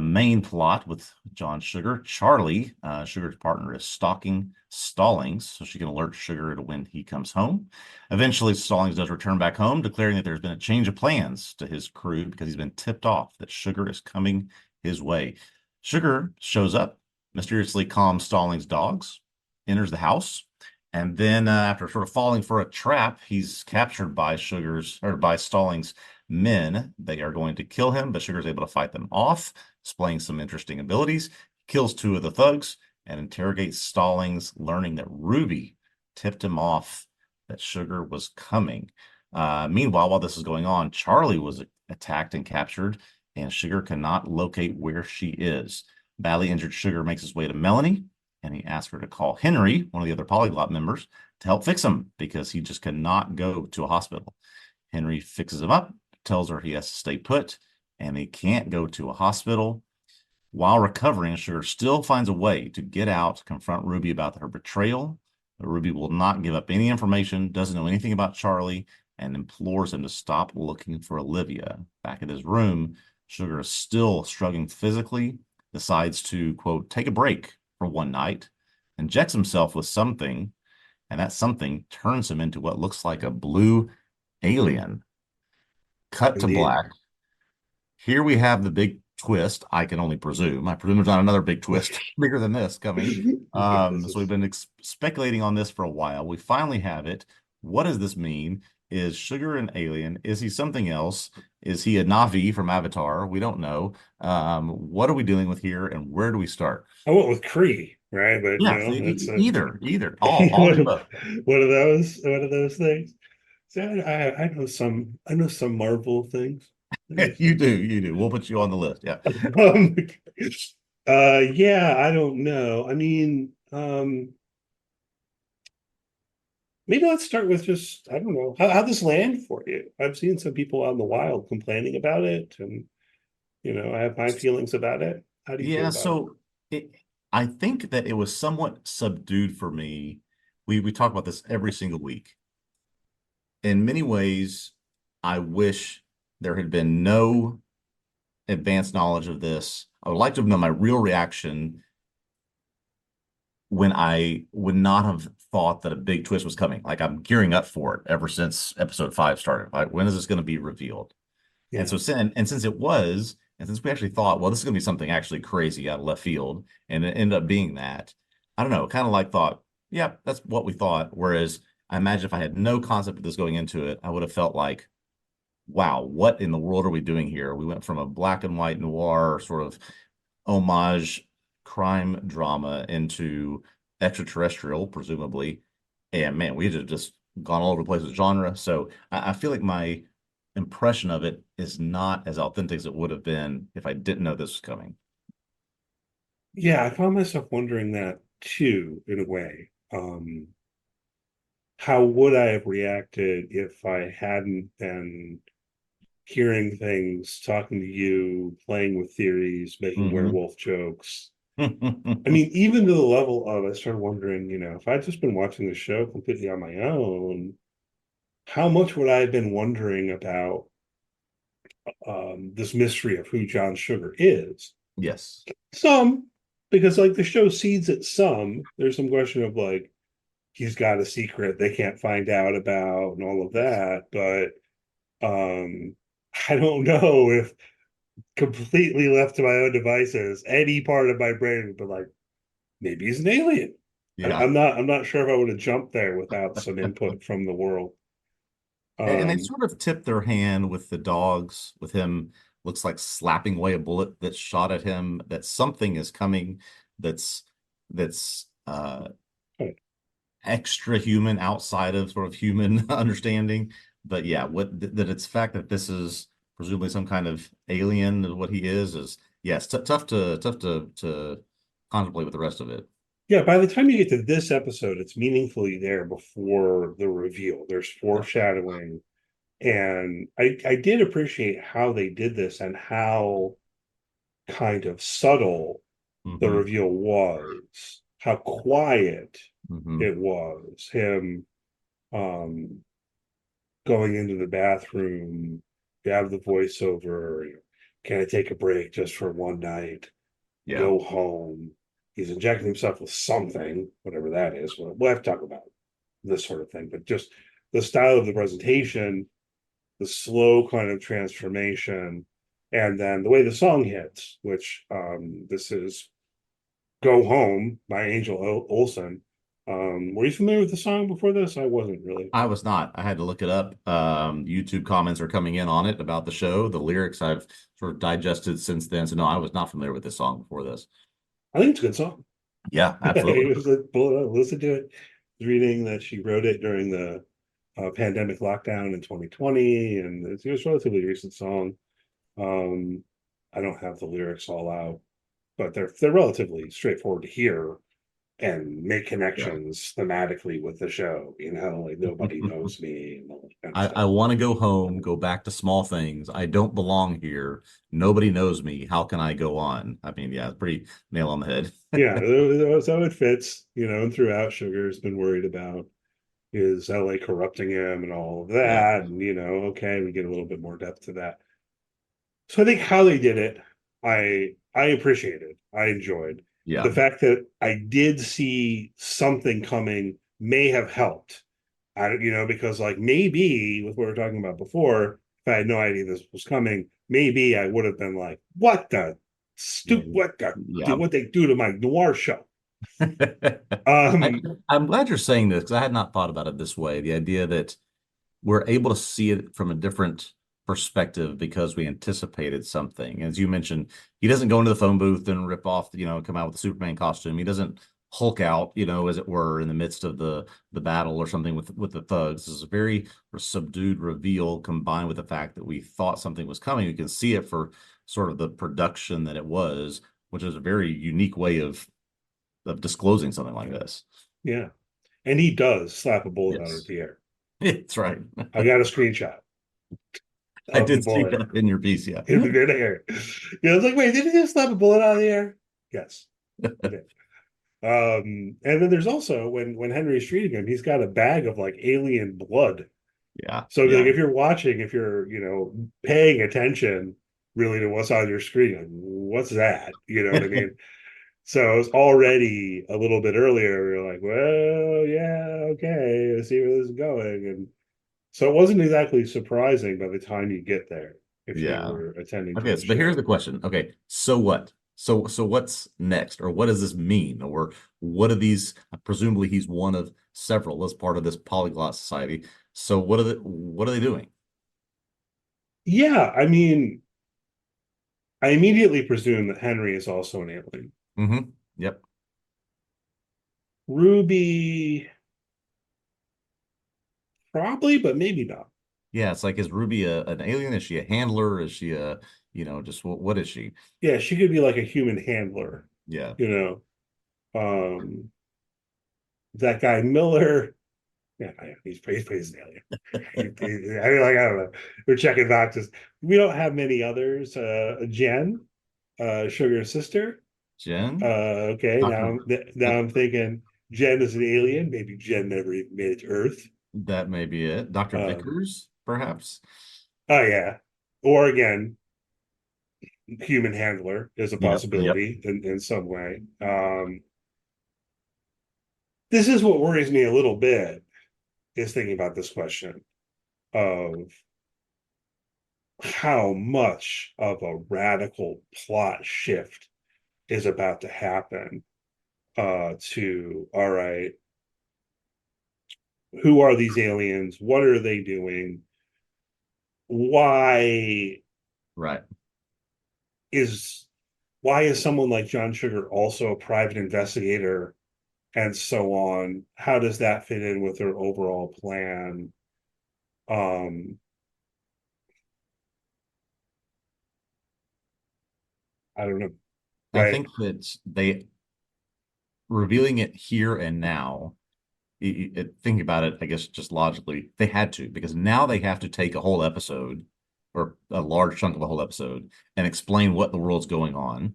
main plot with John Sugar, Charlie, Sugar's partner, is stalking Stallings so she can alert Sugar to when he comes home. Eventually, Stallings does return back home, declaring that there's been a change of plans to his crew because he's been tipped off that Sugar is coming his way. Sugar shows up, mysteriously calms Stallings' dogs, enters the house, and then after sort of falling for a trap, he's captured by Stallings' men. They are going to kill him, but Sugar's able to fight them off, displaying some interesting abilities. Kills two of the thugs and interrogates Stallings, learning that Ruby tipped him off that Sugar was coming. Meanwhile, while this is going on, Charlie was attacked and captured, and Sugar cannot locate where she is. Badly injured Sugar makes his way to Melanie, and he asks her to call Henry, one of the other Polyglot members, to help fix him because he just cannot go to a hospital. Henry fixes him up, tells her he has to stay put, and he can't go to a hospital. While recovering, Sugar still finds a way to get out, confront Ruby about her betrayal. But Ruby will not give up any information, doesn't know anything about Charlie, and implores him to stop looking for Olivia. Back at his room, Sugar is still struggling physically, decides to, quote, take a break for one night, injects himself with something, and that something turns him into what looks like a blue alien. Cut to Indeed. black. Here we have the big twist. I can only presume. I presume there's not another big twist bigger than this coming. Yeah, So we've been speculating on this for a while. We finally have it. What does this mean? Is Sugar an alien? Is he something else? Is he a Na'vi from Avatar? We don't know. What are we dealing with here, and where do we start? I went with Cree, right? But Yeah, it's either, all one the of above. one of those things. So I know some Marvel things. I know You do. We'll put you on the list. Yeah. um, yeah, I don't know. I mean, maybe let's start with just, I don't know, how this land for you. I've seen some people out in the wild complaining about it, and I have my feelings about it. How do you feel Yeah, about it? so it, I think that it was somewhat subdued for me. We talk about this every single week. In many ways, I wish there had been no advanced knowledge of this. I would like to have known my real reaction when I would not have thought that a big twist was coming. Like I'm gearing up for it ever since episode 5 started. Like, when is this going to be revealed? And Yeah. so since it was, and since we actually thought, well, this is going to be something actually crazy out of left field, and it ended up being that, I don't know, kind of like thought, yeah, that's what we thought. Whereas I imagine if I had no concept of this going into it, I would have felt like, wow, what in the world are we doing here? We went from a black and white noir sort of homage crime drama into extraterrestrial, presumably. And man, we had just gone all over the place with genre. So I feel like my impression of it is not as authentic as it would have been if I didn't know this was coming. Yeah, I found myself wondering that too, in a way. How would I have reacted if I hadn't been hearing things, talking to you, playing with theories, making Hmm. werewolf jokes? I mean, even to the level of I started wondering, if I'd just been watching the show completely on my own, how much would I have been wondering about this mystery of who John Sugar is? Yes. Some, because like the show seeds it some. There's some question of like he's got a secret they can't find out about and all of that, but um I don't know if completely left to my own devices, any part of my brain would be like, maybe he's an alien. Yeah. I'm not sure if I would have jumped there without some input from the world. And they Um, sort of tipped their hand with the dogs, with him looks like slapping away a bullet that's shot at him, that something is coming that's extra human outside of sort of human understanding. But yeah, that it's fact that this is presumably some kind of alien, what he is yes, tough to contemplate with the rest of it. yeah, by the time you get to this episode, it's meaningfully there before the reveal. There's Yeah. foreshadowing. And I did appreciate how they did this and how kind of subtle the Hmm. reveal was. how quiet Hmm. it was. Him um going into the bathroom, you have the voiceover, can I take a break just for one night? Yeah. Go home. He's injecting himself with something, whatever that is. We'll have to talk about this sort of thing, but just the style of the presentation, the slow kind of transformation, and then the way the song hits, which this is Go Home by Angel Olsen. Were you familiar with the song before this? I wasn't really. I was not. I had to look it up. YouTube comments are coming in on it about the show. The lyrics I've sort of digested since then. So no, I was not familiar with this song before this. I think it's a good song. Yeah, absolutely. It was like, pull it up, listen to it. Reading that she wrote it during the pandemic lockdown in 2020, and it's a relatively recent song. Um, I don't have the lyrics all out, but they're relatively straightforward to hear and make Yeah. connections thematically with the show. Like nobody knows me and all that kind of I stuff. want to go home, go back to small things. I don't belong here. Nobody knows me. How can I go on? I mean, yeah, it's pretty nail on the head. Yeah, so it fits, and throughout Sugar's been worried about is LA corrupting him and all of Yeah. that. And okay, we get a little bit more depth to that. So I think how they did it, I appreciated. I enjoyed. Yeah. The fact that I did see something coming may have helped. Because like maybe with what we were talking about before, if I had no idea this was coming, maybe I would have been like, what the Yeah. what they do to my noir show. I, Um, I'm glad you're saying this because I had not thought about it this way. The idea that we're able to see it from a different perspective because we anticipated something. As you mentioned, he doesn't go into the phone booth and rip off, come out with a Superman costume. He doesn't Hulk out, as it were, in the midst of the battle or something with the thugs. This is a very subdued reveal combined with the fact that we thought something was coming. You can see it for sort of the production that it was, which is a very unique way of disclosing something like this. yeah, and he does slap a bullet out of Yes, the air. it's right. I got a screenshot I of the did see bullet that in your piece, yeah. in the midair. It's like, wait, did he just slap a bullet out of the air? Yes, he did. And then there's also when Henry's treating him, he's got a bag of like alien blood. Yeah, So like yeah, if you're watching, if you're paying attention really to what's on your screen, like, what's that? You know what I mean? So it's already a little bit earlier. You're like, well, yeah, okay, I see where this is going, and so it wasn't exactly surprising by the time you get there if you yeah. were attending to Okay, the but here's show. the question. Okay, so what? So what's next, or what does this mean, or what are these? Presumably, he's one of several as part of this polyglot society. So what are they doing? Yeah, I mean, I immediately presume that Henry is also an alien. Mm-hmm. Yep. Ruby, probably, but maybe not. Yeah, it's like, is Ruby an alien? Is she a handler? Is she just what is she? Yeah, she could be like a human handler, Yeah. you know. Um, that guy Miller, yeah, he's an alien. I mean, like, I don't know. We're checking boxes. We don't have many others. Jen, Sugar's sister. Jen? Okay, Dr. now I'm thinking Jen is an alien. Maybe Jen never even made it to Earth. That may be it. Dr. Um, Vickers, perhaps? oh yeah, or again, human handler is a Yep. Yep. possibility in some way. This is what worries me a little bit is thinking about this question of how much of a radical plot shift is about to happen to all right, who are these aliens, what are they doing, why Right. is why is someone like John Sugar also a private investigator and so on, how does that fit in with their overall plan? um I don't know, I right? think that they revealing it here and now, think about it, I guess just logically, they had to, because now they have to take a whole episode or a large chunk of a whole episode and explain what the world's going on.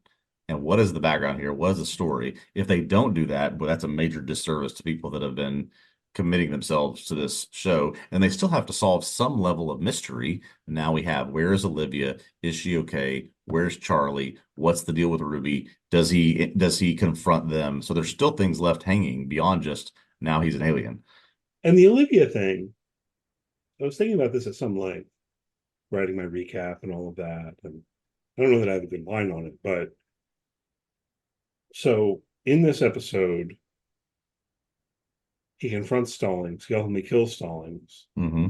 and what is the background here? What is the story? If they don't do that, well, that's a major disservice to people that have been committing themselves to this show. And they still have to solve some level of mystery. Now we have, where is Olivia? Is she okay? Where's Charlie? What's the deal with Ruby? Does he confront them? So there's still things left hanging beyond just now he's an alien. And the Olivia thing, I was thinking about this at some length, writing my recap and all of that. And I don't know that I have a good line on it, but so in this episode, he confronts Stallings, he ultimately kills Stallings. Mm-hmm.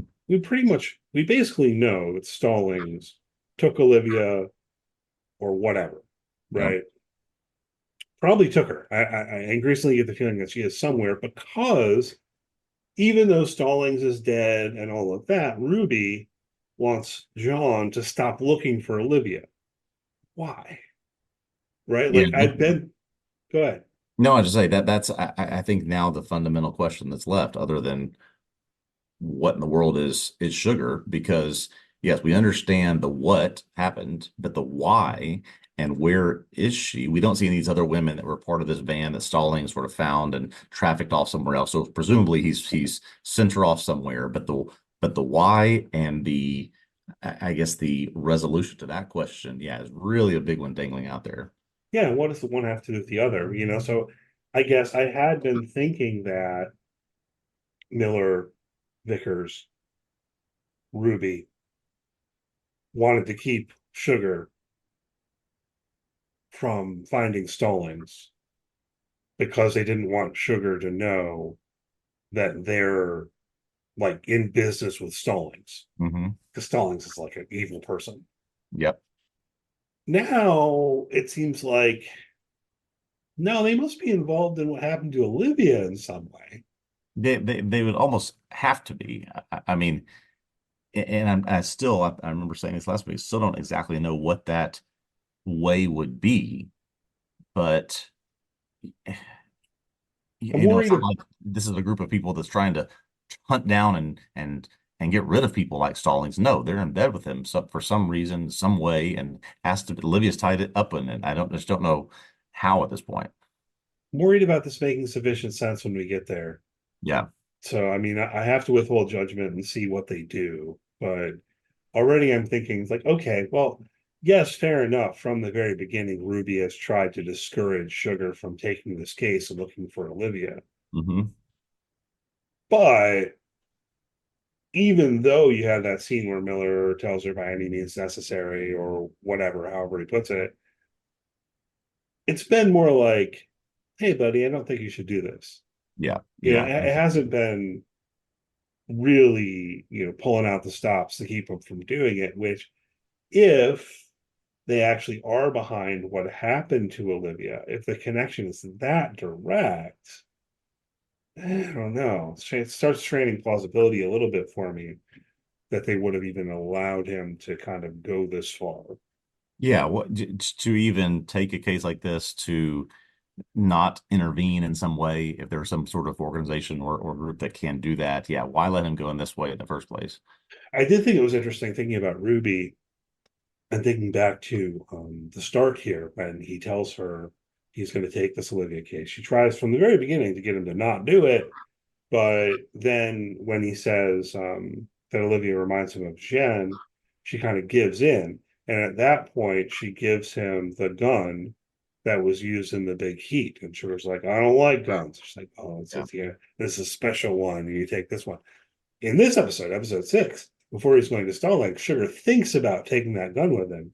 We basically know that Stallings took Olivia or whatever, Yep. right? Probably took her. I increasingly get the feeling that she is somewhere because even though Stallings is dead and all of that, Ruby wants John to stop looking for Olivia. Why? Right? Yeah. Like I've been. Go ahead. No, I just say that's I think now the fundamental question that's left, other than what in the world is sugar, because yes, we understand the what happened, but the why and where is she? We don't see any of these other women that were part of this van that Stallings sort of found and trafficked off somewhere else. So presumably he's sent her off somewhere, but the why and the I guess the resolution to that question, yeah, is really a big one dangling out there. Yeah, what does the one have to do with the other? So I guess I had been thinking that Miller, Vickers, Ruby wanted to keep Sugar from finding Stallings because they didn't want Sugar to know that they're like in business with Stallings. Hmm. Because Stallings is like an evil person. Yep. Now it seems like no, they must be involved in what happened to Olivia in some way. They would almost have to be. I mean, and I remember saying this last week, still don't exactly know what that way would be, but I'm it's not worried. like this is a group of people that's trying to hunt down and get rid of people like Stallings. No, they're in bed with him for some reason, some way, and has to. Olivia's tied it up in it. I don't know how at this point. I'm worried about this making sufficient sense when we get there. Yeah. So I mean, I have to withhold judgment and see what they do. But already I'm thinking it's like, okay, well, yes, fair enough. From the very beginning, Ruby has tried to discourage Sugar from taking this case and looking for Olivia. Hmm. But even though you had that scene where Miller tells her by any means necessary or whatever, however he puts it, it's been more like, hey, buddy, I don't think you should do this. Yeah. Yeah, Yeah. it hasn't been really, pulling out the stops to keep them from doing it, which if they actually are behind what happened to Olivia, if the connection is that direct, I don't know. It starts training plausibility a little bit for me that they would have even allowed him to kind of go this far. Yeah, to even take a case like this to not intervene in some way, if there's some sort of organization or group that can do that, yeah, why let him go in this way in the first place? I did think it was interesting thinking about Ruby and thinking back to the start here when he tells her he's going to take this Olivia case. She tries from the very beginning to get him to not do it, but then when he says that Olivia reminds him of Jen, she kind of gives in. And at that point, she gives him the gun that was used in the big heat. And she was like, I don't like guns. She's like, oh, Yeah. yeah, this is a special one. And you take this one. In this episode, episode 6, before he's going to Starlight, Sugar thinks about taking that gun with him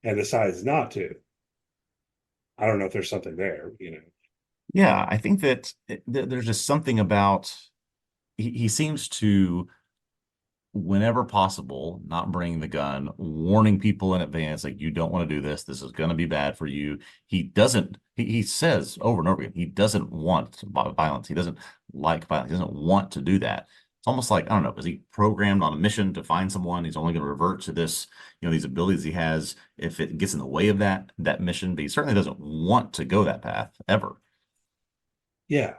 and decides not to. I don't know if there's something there. Yeah, I think that there's just something about he seems to, whenever possible, not bringing the gun, warning people in advance, like, you don't want to do this. This is going to be bad for you. He says over and over again, he doesn't want violence. He doesn't like violence. He doesn't want to do that. It's almost like, I don't know, is he programmed on a mission to find someone? He's only going to revert to this, these abilities he has if it gets in the way of that mission, but he certainly doesn't want to go that path ever. Yeah.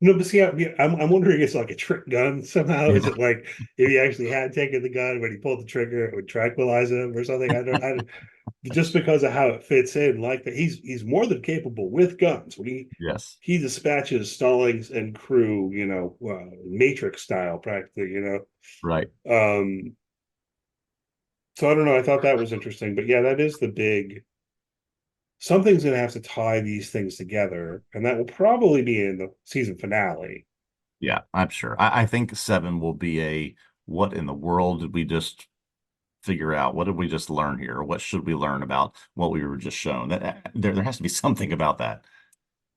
No, but see, I'm wondering, it's like a trick gun somehow. Is Yeah. it like if he actually had taken the gun when he pulled the trigger, it would tranquilize him or something? I don't. Just because of how it fits in, like that, he's more than capable with guns. When Yes. he dispatches Stallings and crew, Matrix style, practically, Right. So I don't know. I thought that was interesting, but yeah, that is the big. Something's going to have to tie these things together, and that will probably be in the season finale. Yeah, I'm sure. I think seven will be a what in the world did we just figure out? What did we just learn here? What should we learn about what we were just shown? That there has to be something about that.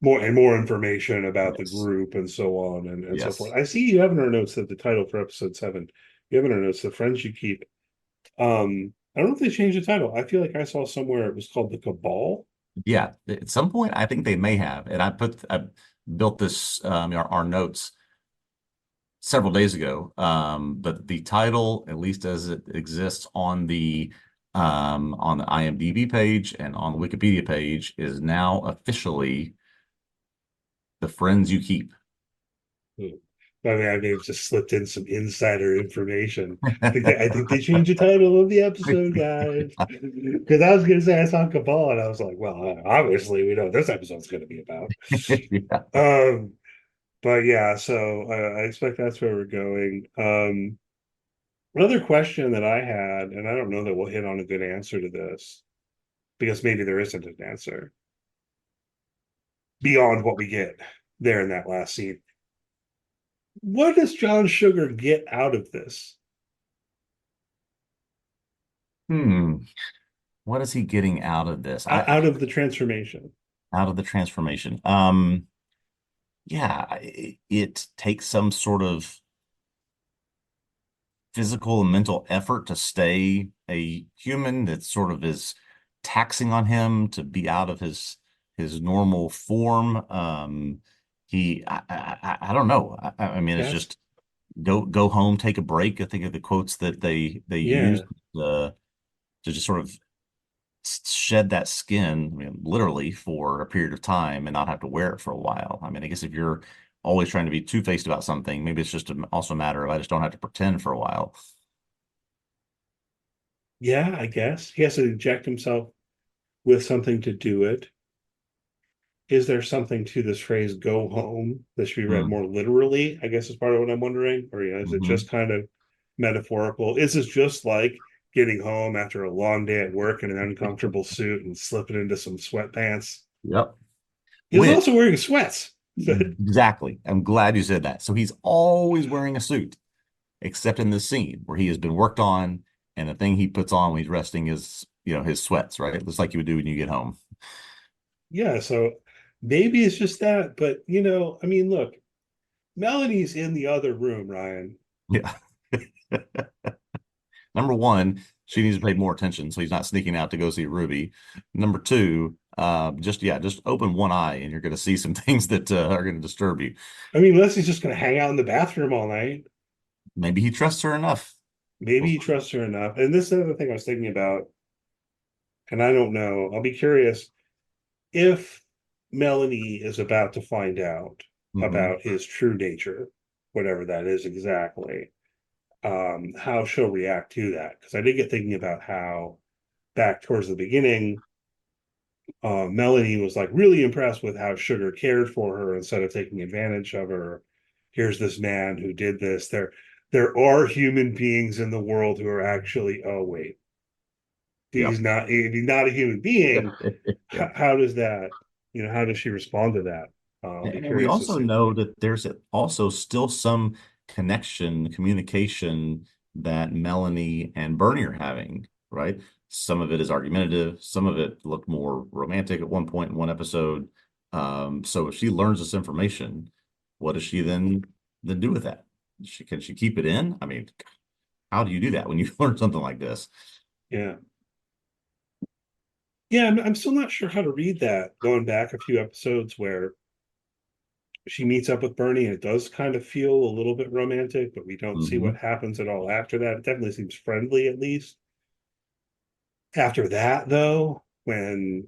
More information about the Yes. group and so on and so forth. Yes. I see you have in our notes that the title for episode 7, you have in our notes, The Friends You Keep. I don't know if they changed the title. I feel like I saw somewhere it was called The Cabal. Yeah. At some point, I think they may have. And I built this our notes several days ago. But the title, at least as it exists on the IMDb page and on the Wikipedia page, is now officially The Friends You Keep. Hmm. I mean, I may have just slipped in some insider information. I think they changed the title of the episode, guys. Because I was going to say I saw Cabal, and I was like, well, obviously we know what this episode's going to be about. Yeah. Um, but yeah, so I expect that's where we're going. Another question that I had, and I don't know that we'll hit on a good answer to this, because maybe there isn't an answer beyond what we get there in that last scene. What does John Sugar get out of this? Hmm. What is he getting out of this? Out of the transformation? Out of the transformation. Yeah, it takes some sort of physical and mental effort to stay a human that sort of is taxing on him to be out of his normal form. I don't know. I mean, it's Yes. just go home, take a break. I think of the quotes that they Yeah. used to just sort of shed that skin, I mean, literally for a period of time and not have to wear it for a while. I mean, I guess if you're always trying to be two-faced about something, maybe it's just also a matter of I just don't have to pretend for a while. Yeah, I guess. He has to inject himself with something to do it. Is there something to this phrase "go home" that should be read Mm. more literally? I guess is part of what I'm wondering. Or yeah, is it Hmm. just kind of metaphorical? Is this just like getting home after a long day at work in an uncomfortable suit and slipping into some sweatpants? Yep. He was Which also wearing sweats. exactly. I'm glad you said that. So he's always wearing a suit, except in this scene where he has been worked on, and the thing he puts on when he's resting is, his sweats, right? Just like you would do when you get home. Yeah, so maybe it's just that, but I mean, look, Melanie's in the other room, Ryan. Yeah. Number one, she needs to pay more attention so he's not sneaking out to go see Ruby. Number two, just open one eye and you're going to see some things that are going to disturb you. I mean, Leslie's just going to hang out in the bathroom all night. Maybe he trusts her enough. Maybe he trusts her enough. And this is the other thing I was thinking about, and I don't know. I'll be curious if Melanie is about to find out Hmm. about his true nature, whatever that is exactly, how she'll react to that. Because I did get thinking about how back towards the beginning, Melanie was like really impressed with how Sugar cared for her instead of taking advantage of her. Here's this man who did this. There are human beings in the world who are actually, oh wait, Yep. he's not a human being. Yeah. How does that, how does she respond to that? I'll be And we curious to also see. know that there's also still some connection, communication that Melanie and Bernie are having, right? Some of it is argumentative, some of it looked more romantic at one point in one episode. So if she learns this information, what does she then do with that? Can she keep it in? I mean, how do you do that when you learn something like this? Yeah. Yeah, I'm still not sure how to read that. Going back a few episodes where she meets up with Bernie, and it does kind of feel a little bit romantic, but we don't see what Hmm. happens at all after that. It definitely seems friendly, at least. After that, though, when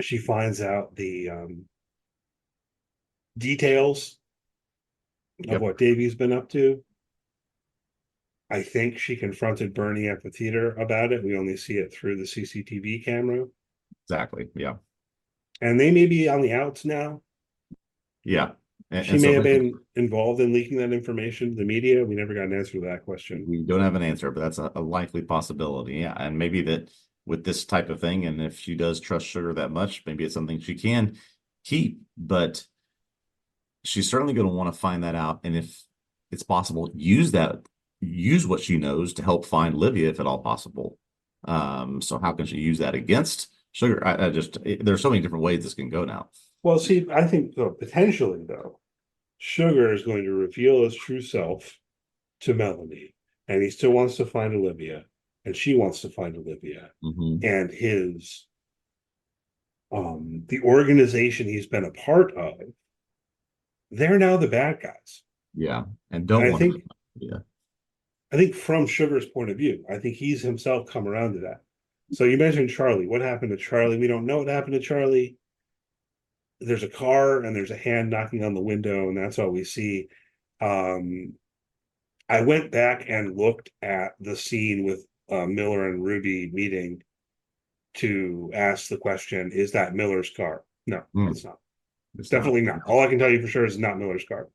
she finds out the details of Yep, what Davy's been up to. I think she confronted Bernie at the theater about it. We only see it through the CCTV camera. exactly. Yeah. And they may be on the outs now. Yeah. She And may so have maybe been involved in leaking that information to the media. We never got an answer to that question. we don't have an answer, but that's a likely possibility. Yeah. And maybe that with this type of thing, and if she does trust Sugar that much, maybe it's something she can keep, but she's certainly going to want to find that out. And if it's possible, use what she knows to help find Olivia if at all possible. So how can she use that against Sugar? There's so many different ways this can go now. Well, see, I think potentially, though, Sugar is going to reveal his true self to Melanie, and he still wants to find Olivia, and she wants to find Olivia, Mm-hmm. and the organization he's been a part of, they're now the bad guys. Yeah. And And don't want to. Yeah. I think from Sugar's point of view, I think he's himself come around to that. So you mentioned Charlie. What happened to Charlie? We don't know what happened to Charlie. There's a car and there's a hand knocking on the window, and that's all we see. Um, I went back and looked at the scene with Miller and Ruby meeting to ask the question, is that Miller's car? No, it's not. It's It's not. definitely not. All I can tell you for sure is not Miller's car.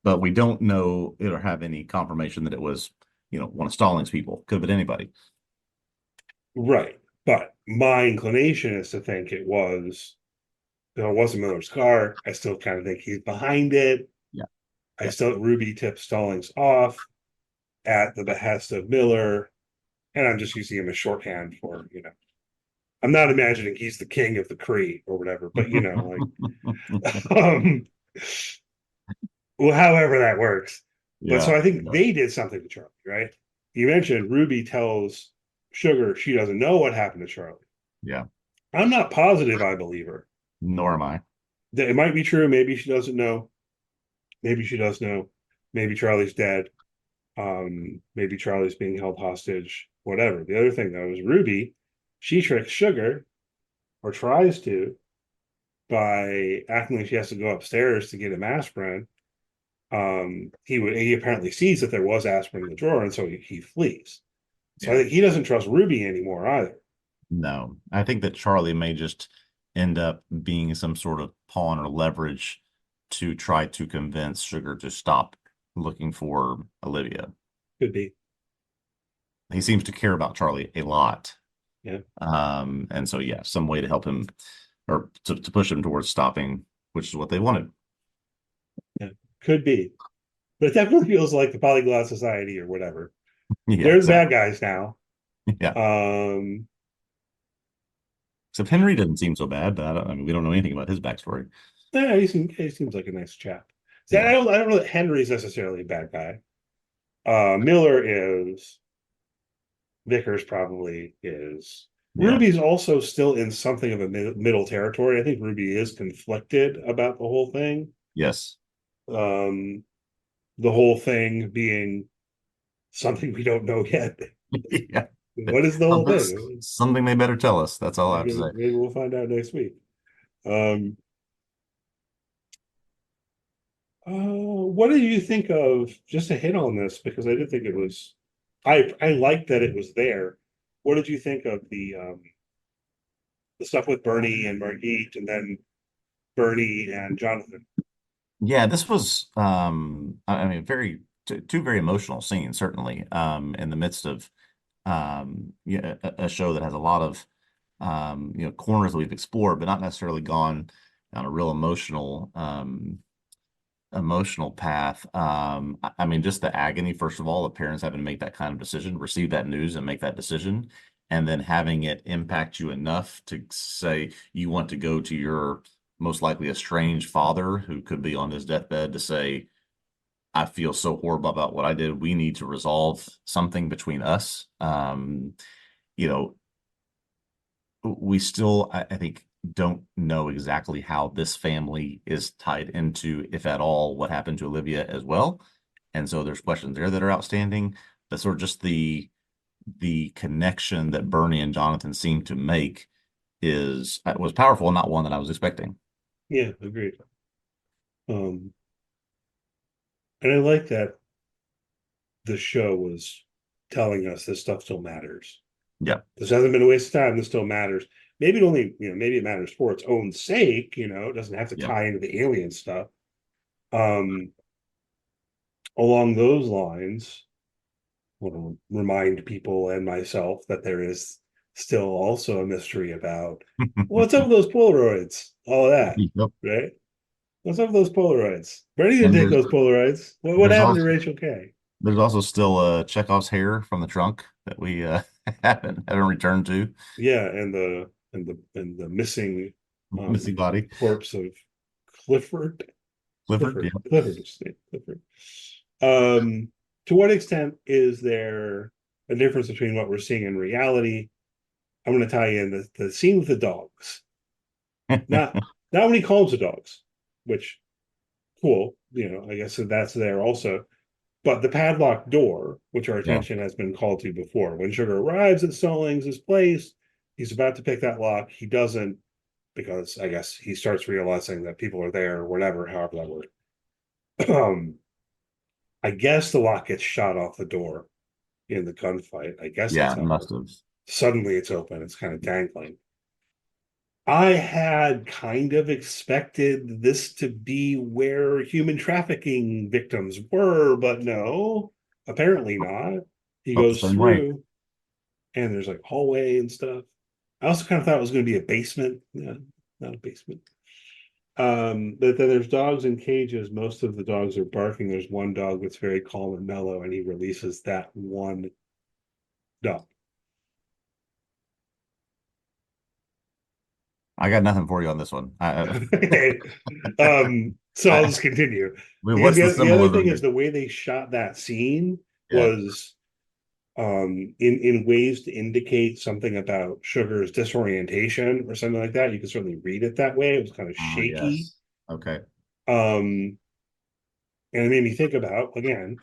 But we don't know it or have any confirmation that it was, one of Stalin's people. Could have been anybody. Right. But my inclination is to think it was, though it wasn't Miller's car. I still kind of think he's behind it. Yeah. I still, Ruby tips Stallings off at the behest of Miller. And I'm just using him as shorthand for, I'm not imagining he's the king of the Cree or whatever, but um, well, however that works. But so Yeah. I think they did something to Charlie, right? You mentioned Ruby tells Sugar she doesn't know what happened to Charlie. Yeah. I'm not positive I believe her. Nor am I. It might be true. Maybe she doesn't know. Maybe she does know. Maybe Charlie's dead. Maybe Charlie's being held hostage. Whatever. The other thing though is Ruby. She tricks Sugar, or tries to, by acting like she has to go upstairs to get him aspirin. He apparently sees that there was aspirin in the drawer, and so he flees. So I Yeah. think he doesn't trust Ruby anymore either. No. I think that Charlie may just end up being some sort of pawn or leverage to try to convince Sugar to stop looking for Olivia. Could be. He seems to care about Charlie a lot. Yeah. And so yeah, some way to help him or to push him towards stopping, which is what they wanted. Yeah. Could be. But it definitely feels like the Polyglot Society or whatever. Yeah, They're the bad exactly. guys now. Yeah. Um, Except Henry doesn't seem so bad, but I mean, we don't know anything about his backstory. yeah, he seems like a nice chap. See, Yeah. I don't know that Henry's necessarily a bad guy. Miller is. Vickers probably is. Yeah. Ruby's also still in something of a middle territory. I think Ruby is conflicted about the whole thing. Yes. Um, the whole thing being something we don't know yet. Yeah. What is the whole That's thing? something they better tell us. That's all I have to say. Maybe we'll find out next week. What do you think of, just to hit on this, because I did think it was, I liked that it was there. What did you think of the stuff with Bernie and Margit, and then Bernie and Jonathan? Yeah, this was I mean very two very emotional scenes, certainly, in the midst of yeah, a show that has a lot of corners that we've explored, but not necessarily gone down a real emotional path. I mean, just the agony, first of all, of parents having to make that kind of decision, receive that news and make that decision, and then having it impact you enough to say you want to go to your most likely estranged father who could be on his deathbed to say, I feel so horrible about what I did. We need to resolve something between us. You know, we still, I think, don't know exactly how this family is tied into, if at all, what happened to Olivia as well. And so there's questions there that are outstanding. But sort of just the connection that Bernie and Jonathan seem to make was powerful, not one that I was expecting. Yeah, agreed. Um, And I like that the show was telling us this stuff still matters. Yeah. This hasn't been a waste of time. This still matters. Maybe it only, maybe it matters for its own sake, it doesn't have to Yeah. tie into the alien stuff. Um, Along those lines, I want to remind people and myself that there is still also a mystery about what's up with those Polaroids, all of that, Yep. right? What's up with those Polaroids? Where did you And take those Polaroids? What there's happened to also Rachel K? there's also still Chekhov's hair from the trunk that we haven't returned to. Yeah, and the missing Missing body. corpse of Clifford. Clifford. Yeah. Clifford. Um, to what extent is there a difference between what we're seeing in reality? I'm going to tie in the scene with the dogs. Not when he calms the dogs, which cool. I guess that's there also. But the padlocked door, which our Yeah. attention has been called to before, when Sugar arrives at Stallings' place, he's about to pick that lock. He doesn't, because I guess he starts realizing that people are there, whatever, however that works. I guess the lock gets shot off the door in the gunfight. I guess that's Yeah, it how it must works. have. Suddenly it's open. It's kind of dangling. I had kind of expected this to be where human trafficking victims were, but no, apparently not. He Felt the goes same way. through and there's like hallway and stuff. I also kind of thought it was going to be a basement. Yeah, not a basement. But then there's dogs in cages. Most of the dogs are barking. There's one dog that's very calm and mellow, and he releases that one dog. I got nothing for you on this one. Okay. So I'll I, just continue. Because what's the the other thing symbolism is here? the way they shot that scene Yeah. was in ways to indicate something about Sugar's disorientation or something like that. You can certainly read it that way. It was kind of Ah, shaky. yes. Okay. Um, and it made me think about, again,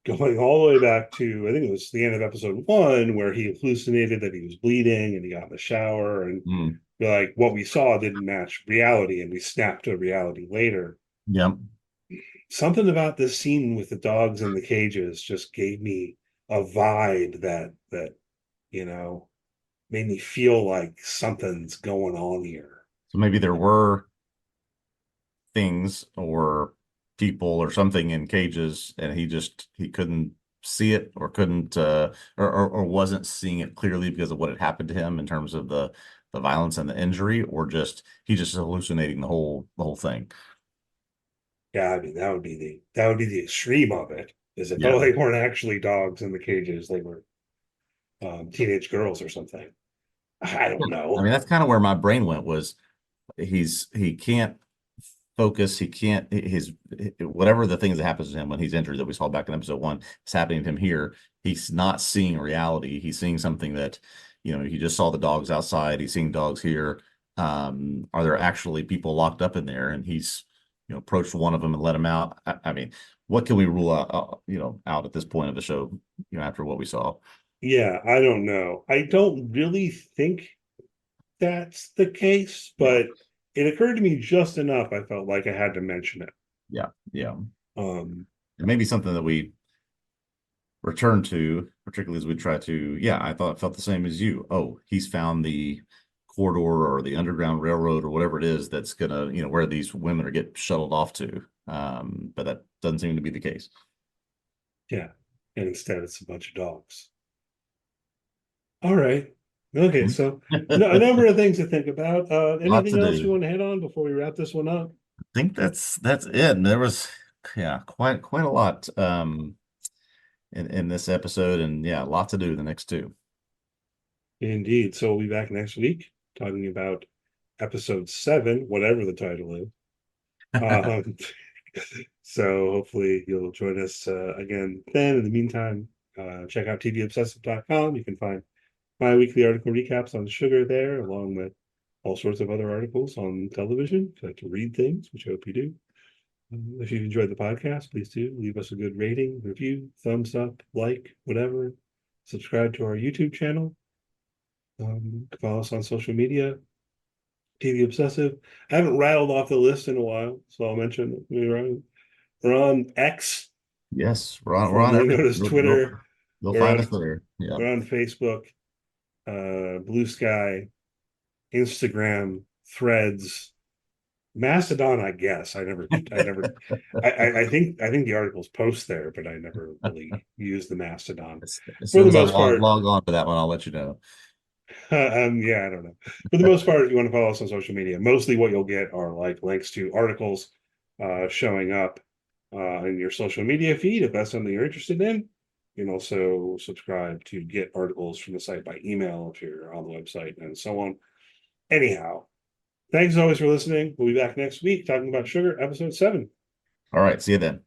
going all the way back to, I think it was the end of episode 1, where he hallucinated that he was bleeding and he got in the shower, and Mm. like what we saw didn't match reality, and we snapped to reality later. Yep. Something about this scene with the dogs in the cages just gave me a vibe that you know made me feel like something's going on here. So maybe there were things or people or something in cages and he couldn't see it or couldn't or wasn't seeing it clearly because of what had happened to him in terms of the violence and the injury, or just he just hallucinating the whole thing. Yeah, I mean that would be the extreme of it. Is if Yeah. they weren't actually dogs in the cages, they were teenage girls or something. I don't I know. mean, that's kind of where my brain went, was he can't focus. He can't his whatever the things that happens to him when he's injured that we saw back in episode 1, it's happening to him here. He's not seeing reality. He's seeing something that, he just saw the dogs outside. He's seeing dogs here. Are there actually people locked up in there? And he's, approached one of them and let him out. I mean, what can we rule out, out at this point of the show, after what we saw? Yeah, I don't know. I don't really think that's the case, Yeah. but it occurred to me just enough. I felt like I had to mention it. Yeah. Yeah. Um, It may be something that we return to, particularly as we try to, yeah, I felt the same as you. Oh, he's found the corridor or the underground railroad or whatever it is that's gonna, where these women are get shuttled off to. But that doesn't seem to be the case. yeah, and instead it's a bunch of dogs. All right. Okay, so no, a number of things to think about. Lot to Anything else you do. want to hit on before we wrap this one up? I think that's it. And there was, yeah, quite a lot in this episode, and yeah, a lot to do the next two. Indeed. So we'll be back next week talking about episode 7, whatever the title is. Um, so hopefully you'll join us again then. In the meantime, check out TVObscast.com. You can find my weekly article recaps on sugar there, along with all sorts of other articles on television. If you like to read things, which I hope you do. If you've enjoyed the podcast, please do leave us a good rating, review, thumbs up, like, whatever. Subscribe to our YouTube channel. Follow us on social media. TV Obsessive. I haven't rattled off the list in a while, so I'll mention it. We're on X, Yes, we're on formerly known everything. as Twitter. You'll We're find on us there. Yeah. we're on Facebook, Blue Sky, Instagram, Threads, Mastodon. I guess I think the articles post there, but I never really use the Mastodon As for soon the as I most part. log on to that one, I'll let you know. Yeah, I don't know. For the most part, you want to follow us on social media. Mostly what you'll get are like links to articles showing up in your social media feed if that's something you're interested in. You can also subscribe to get articles from the site by email if you're on the website and so on. Anyhow, thanks as always for listening. We'll be back next week talking about sugar, episode 7. All right. See you then.